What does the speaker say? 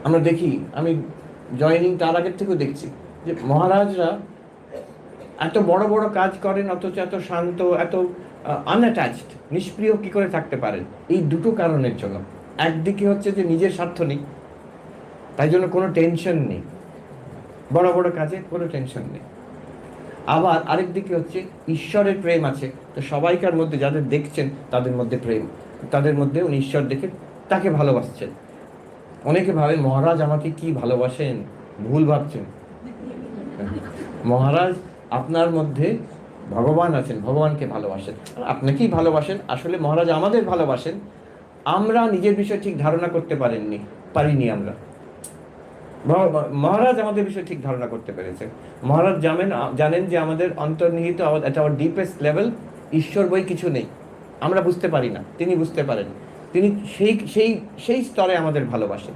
আমরা দেখি, আমি জয়েনিং তার আগের থেকেও দেখছি যে মহারাজরা এত বড় বড় কাজ করেন অথচ এত শান্ত, এত আনঅ্যাটাচড, নিষ্প্রিয় কি করে থাকতে পারেন? এই দুটো কারণের জন্য। একদিকে হচ্ছে যে নিজের স্বার্থ নেই, তাই জন্য কোনো টেনশন নেই, বড় বড় কাজে কোনো টেনশন নেই। আবার আরেক দিকে হচ্ছে ঈশ্বরের প্রেম আছে, তো সবাইকার মধ্যে যাদের দেখছেন তাদের মধ্যে প্রেম, তাদের মধ্যে উনি ঈশ্বর দেখে তাকে ভালোবাসছেন। অনেকে ভাবেন মহারাজ আমাকে কি ভালোবাসেন, ভুল ভাবছেন। মহারাজ আপনার মধ্যে ভগবান আছেন, ভগবানকে ভালোবাসেন, আপনাকেই ভালোবাসেন। আসলে মহারাজ আমাদের ভালোবাসেন, আমরা নিজের বিষয়ে ঠিক ধারণা করতে পারিনি আমরা। মহারাজ আমাদের বিষয়ে ঠিক ধারণা করতে পেরেছেন। মহারাজ জানেন যে আমাদের অন্তর্নিহিত এট আওয়ার ডিপেস্ট লেভেল ঈশ্বর বই কিছু নেই, আমরা বুঝতে পারি না, তিনি বুঝতে পারেন। তিনি সেই সেই সেই স্তরে আমাদের ভালোবাসেন।